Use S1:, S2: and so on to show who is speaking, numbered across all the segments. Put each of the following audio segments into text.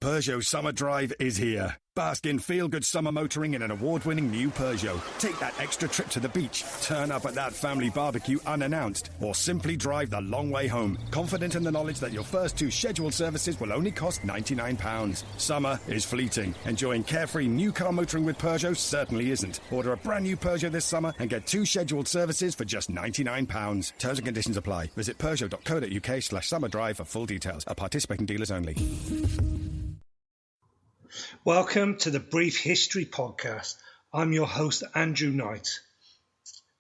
S1: Peugeot Summer Drive is here. Bask in feel-good summer motoring in an award-winning new Peugeot. Take that extra trip to the beach, turn up at that family barbecue unannounced, or simply drive the long way home, confident in the knowledge that your first 2 scheduled services will only cost £99. Summer is fleeting. Enjoying carefree new car motoring with Peugeot certainly isn't. Order a brand new Peugeot this summer and get 2 scheduled services for just £99. Terms and conditions apply. Visit peugeot.co.uk/summerdrive for full details. At participating dealers only.
S2: Welcome to the Brief History Podcast. I'm your host, Andrew Knight.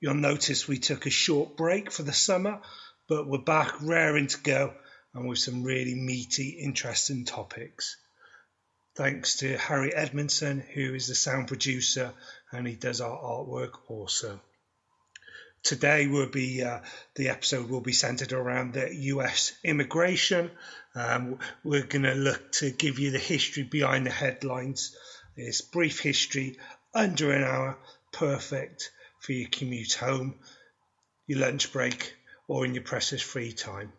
S2: You'll notice we took a short break for the summer, but we're back raring to go and with some really meaty, interesting topics. Thanks to Harry Edmondson, who is the sound producer, and he does our artwork also. Today the episode will be centered around the US immigration. We're going to look to give you the history behind the headlines. It's brief history, under an hour, perfect for your commute home, your lunch break, or in your precious free time.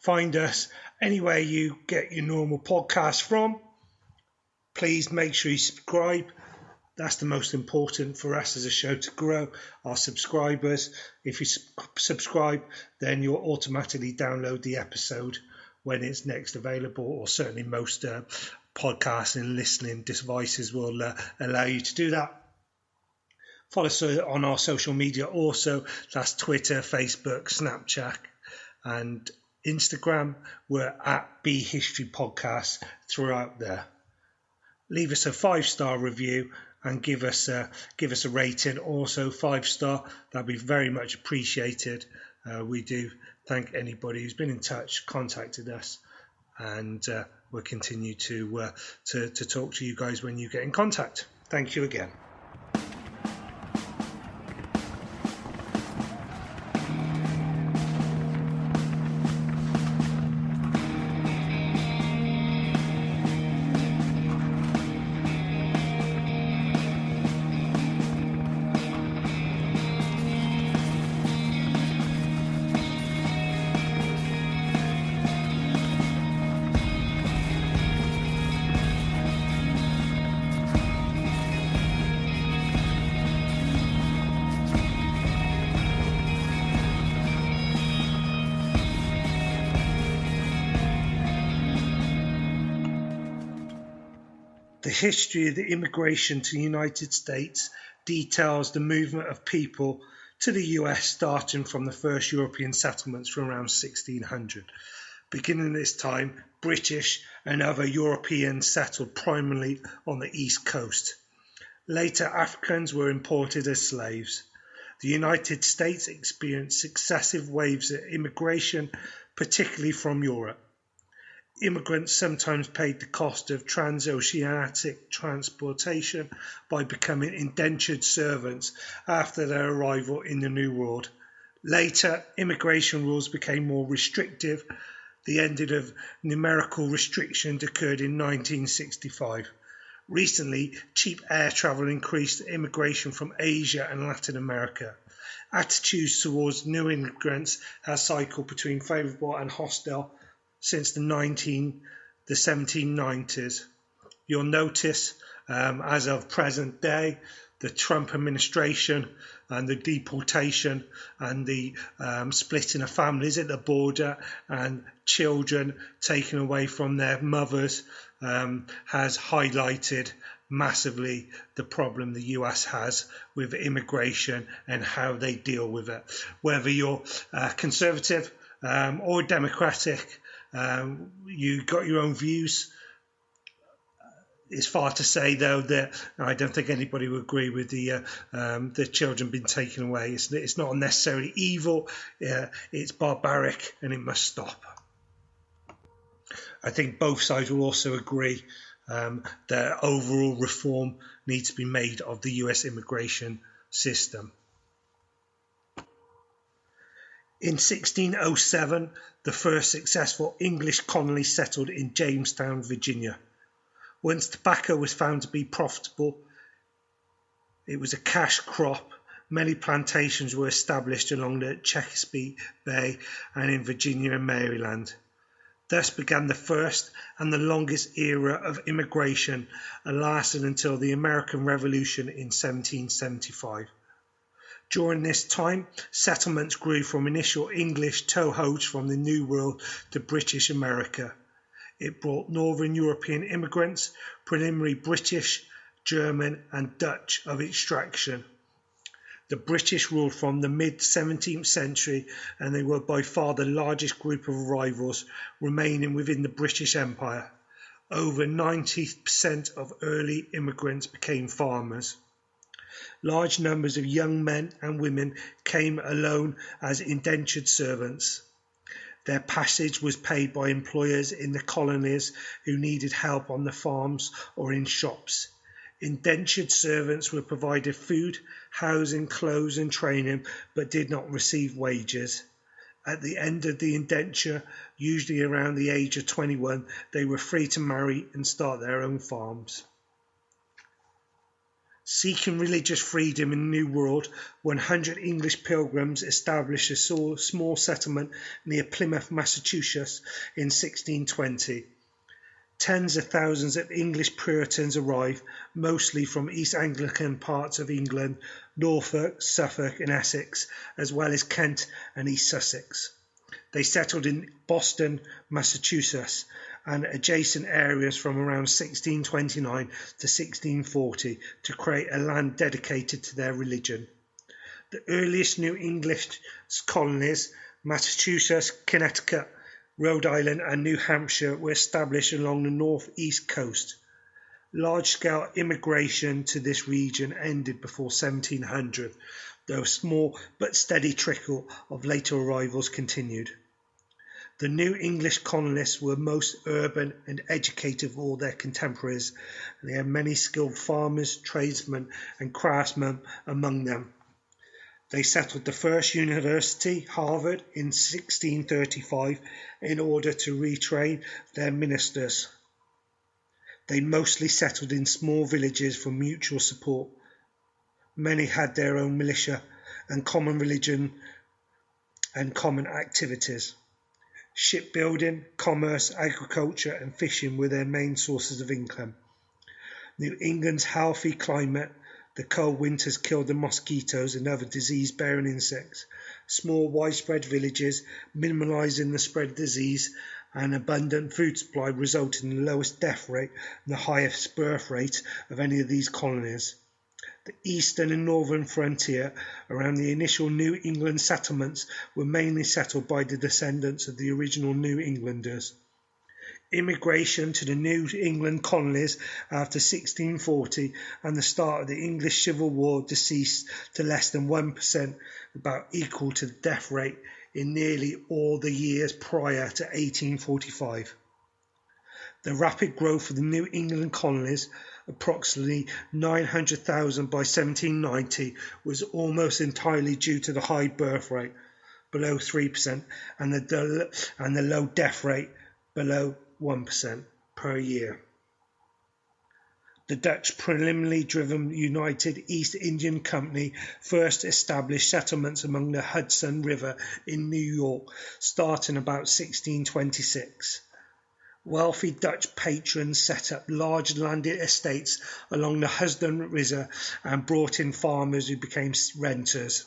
S2: Find us anywhere you get your normal podcast from. Please make sure you subscribe. That's the most important for us as a show to grow, our subscribers. If you subscribe, then you'll automatically download the episode when it's next available, or certainly most podcasts and listening devices will allow you to do that. Follow us on our social media also. That's Twitter, Facebook, Snapchat, and Instagram. We're at B History Podcast throughout there. Leave us a 5-star review and give us a rating, also 5-star. That'd be very much appreciated. We do thank anybody who's been in touch, contacted us, and we'll continue to talk to you guys when you get in contact. Thank you again. The history of the immigration to the United States details the movement of people to the US starting from the first European settlements from around 1600. Beginning this time, British and other Europeans settled primarily on the East Coast. Later, Africans were imported as slaves. The United States experienced successive waves of immigration, particularly from Europe. Immigrants sometimes paid the cost of transoceanic transportation by becoming indentured servants after their arrival in the New World. Later, immigration rules became more restrictive. The end of numerical restrictions occurred in 1965. Recently, cheap air travel increased immigration from Asia and Latin America. Attitudes towards new immigrants has cycled between favourable and hostile since the 1790s. You'll notice, as of present day, the Trump administration and the deportation and the splitting of families at the border and children taken away from their mothers has highlighted massively the problem the US has with immigration and how they deal with it. Whether you're conservative or democratic, you got your own views. It's far to say, though, that I don't think anybody would agree with the children being taken away. It's not necessarily evil. It's barbaric, and it must stop. I think both sides will also agree that overall reform needs to be made of the US immigration system. In 1607, the first successful English colony settled in Jamestown, Virginia. Once tobacco was found to be profitable, it was a cash crop. Many plantations were established along the Chesapeake Bay and in Virginia and Maryland. Thus began the first and the longest era of immigration, and lasted until the American Revolution in 1775. During this time, settlements grew from initial English toeholds from the New World to British America. It brought Northern European immigrants, primarily British, German and Dutch of extraction. The British ruled from the mid-17th century, and they were by far the largest group of arrivals remaining within the British Empire. Over 90% of early immigrants became farmers. Large numbers of young men and women came alone as indentured servants. Their passage was paid by employers in the colonies who needed help on the farms or in shops. Indentured servants were provided food, housing, clothes and training, but did not receive wages. At the end of the indenture, usually around the age of 21, they were free to marry and start their own farms. Seeking religious freedom in the New World, 100 English Pilgrims established a small settlement near Plymouth, Massachusetts in 1620. Tens of thousands of English Puritans arrived, mostly from East Anglian parts of England, Norfolk, Suffolk and Essex, as well as Kent and East Sussex. They settled in Boston, Massachusetts, and adjacent areas from around 1629 to 1640 to create a land dedicated to their religion. The earliest New English colonies, Massachusetts, Connecticut, Rhode Island and New Hampshire, were established along the northeast coast. Large-scale immigration to this region ended before 1700, though a small but steady trickle of later arrivals continued. The New English colonists were most urban and educated of all their contemporaries, and they had many skilled farmers, tradesmen and craftsmen among them. They settled the first university, Harvard, in 1635 in order to retrain their ministers. They mostly settled in small villages for mutual support. Many had their own militia and common religion and common activities. Shipbuilding, commerce, agriculture and fishing were their main sources of income. New England's healthy climate, the cold winters killed the mosquitoes and other disease-bearing insects. Small widespread villages, minimalising the spread of disease, and abundant food supply resulted in the lowest death rate and the highest birth rate of any of these colonies. The eastern and northern frontier around the initial New England settlements were mainly settled by the descendants of the original New Englanders. Immigration to the New England colonies after 1640 and the start of the English Civil War decreased to less than 1%, about equal to the death rate in nearly all the years prior to 1845. The rapid growth of the New England colonies, approximately 900,000 by 1790, was almost entirely due to the high birth rate, below 3%, and the low death rate, below 1% per year. The Dutch preliminarily driven United East India Company first established settlements along the Hudson River in New York, starting about 1626. Wealthy Dutch patrons set up large landed estates along the Hudson River and brought in farmers who became renters.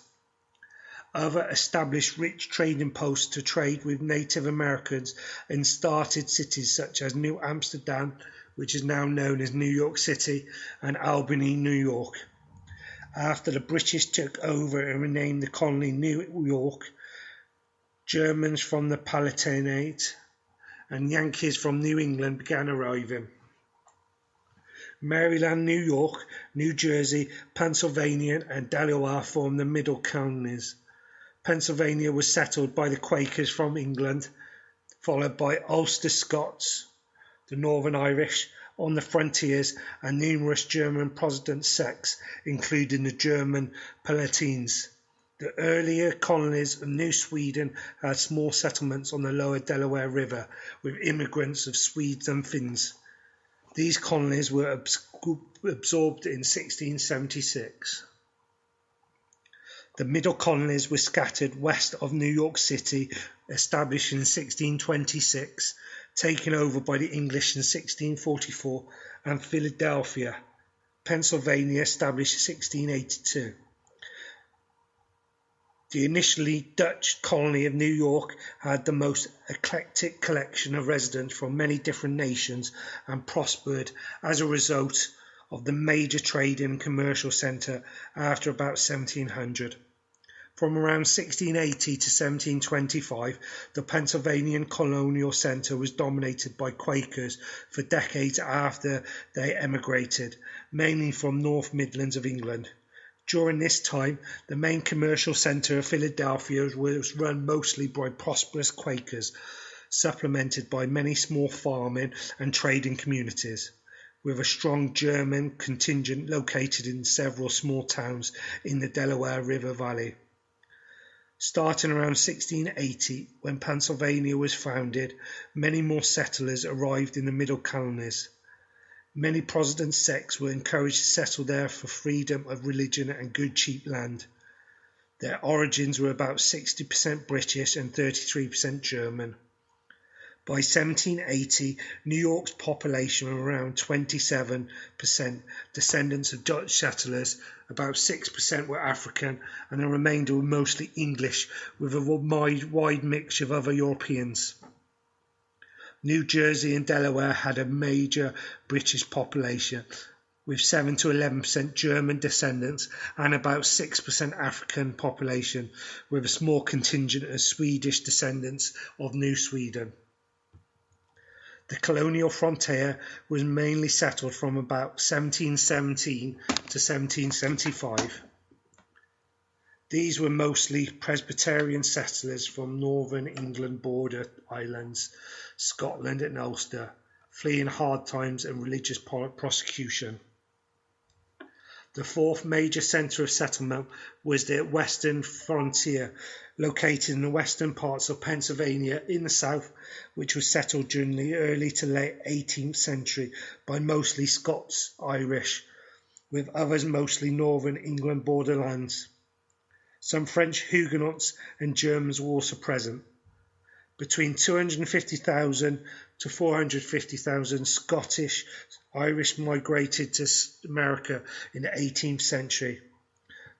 S2: Other established rich trading posts to trade with Native Americans and started cities such as New Amsterdam, which is now known as New York City, and Albany, New York. After the British took over and renamed the colony New York, Germans from the Palatinate and Yankees from New England began arriving. Maryland, New York, New Jersey, Pennsylvania and Delaware formed the middle colonies. Pennsylvania was settled by the Quakers from England, followed by Ulster Scots, the Northern Irish, on the frontiers, and numerous German Protestant sects, including the German Palatines. The earlier colonies of New Sweden had small settlements on the lower Delaware River, with immigrants of Swedes and Finns. These colonies were absorbed in 1676. The middle colonies were scattered west of New York City, established in 1626, taken over by the English in 1644, and Philadelphia, Pennsylvania, established in 1682. The initially Dutch colony of New York had the most eclectic collection of residents from many different nations and prospered as a result of the major trading and commercial centre after about 1700. From around 1680 to 1725, the Pennsylvanian colonial centre was dominated by Quakers for decades after they emigrated, mainly from North Midlands of England. During this time, the main commercial centre of Philadelphia was run mostly by prosperous Quakers, supplemented by many small farming and trading communities, with a strong German contingent located in several small towns in the Delaware River Valley. Starting around 1680, when Pennsylvania was founded, many more settlers arrived in the middle colonies. Many Protestant sects were encouraged to settle there for freedom of religion and good cheap land. Their origins were about 60% British and 33% German. By 1780, New York's population was around 27% descendants of Dutch settlers, about 6% were African, and the remainder were mostly English, with a wide mixture of other Europeans. New Jersey and Delaware had a major British population, with 7 to 11% German descendants and about 6% African population, with a small contingent of Swedish descendants of New Sweden. The colonial frontier was mainly settled from about 1717 to 1775. These were mostly Presbyterian settlers from northern England border islands, Scotland and Ulster, fleeing hard times and religious persecution. The fourth major centre of settlement was the western frontier, located in the western parts of Pennsylvania in the south, which was settled during the early to late 18th century by mostly Scots-Irish, with others mostly northern England borderlands. Some French Huguenots and Germans were also present. Between 250,000 to 450,000 Scottish-Irish migrated to America in the 18th century.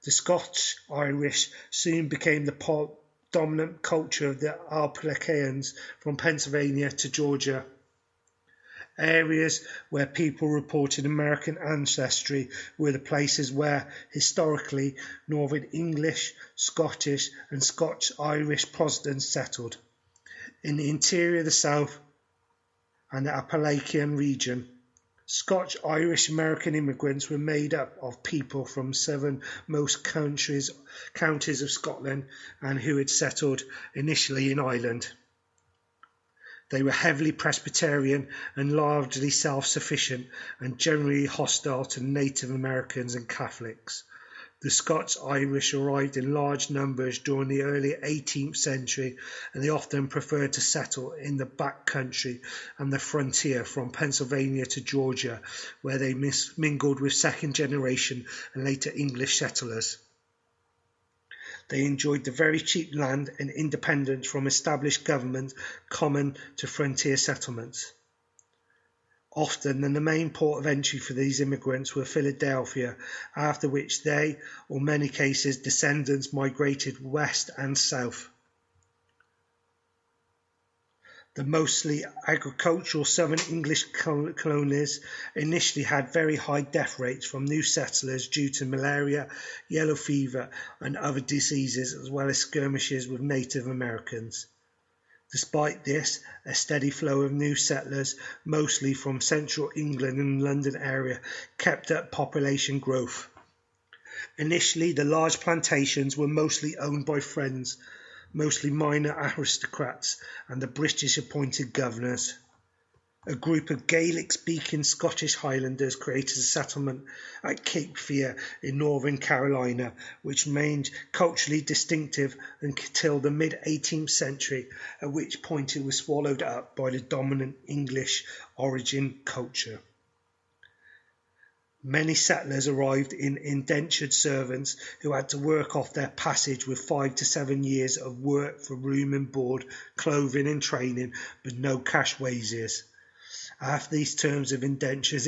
S2: The Scotch-Irish soon became the dominant culture of the Appalachians from Pennsylvania to Georgia. Areas where people reported American ancestry were the places where, historically, Northern English, Scottish and Scotch-Irish Protestants settled. In the interior of the South and the Appalachian region, Scotch-Irish American immigrants were made up of people from southernmost counties of Scotland and who had settled initially in Ireland. They were heavily Presbyterian and largely self-sufficient and generally hostile to Native Americans and Catholics. The Scots-Irish arrived in large numbers during the early 18th century, and they often preferred to settle in the back country and the frontier from Pennsylvania to Georgia, where they mingled with second-generation and later English settlers. They enjoyed the very cheap land and independence from established government common to frontier settlements. Often the main port of entry for these immigrants were Philadelphia, after which they, or many cases, descendants migrated west and south. The mostly agricultural southern English colonies initially had very high death rates from new settlers due to malaria, yellow fever and other diseases, as well as skirmishes with Native Americans. Despite this, a steady flow of new settlers, mostly from central England and London area, kept up population growth. Initially, the large plantations were mostly owned by Friends, mostly minor aristocrats and the British appointed governors. A group of Gaelic-speaking Scottish Highlanders created a settlement at Cape Fear in Northern Carolina, which remained culturally distinctive until the mid-18th century, at which point it was swallowed up by the dominant English origin culture. Many settlers arrived in indentured servants who had to work off their passage with 5 to 7 years of work for room and board, clothing and training, but no cash wages. After these terms of indentures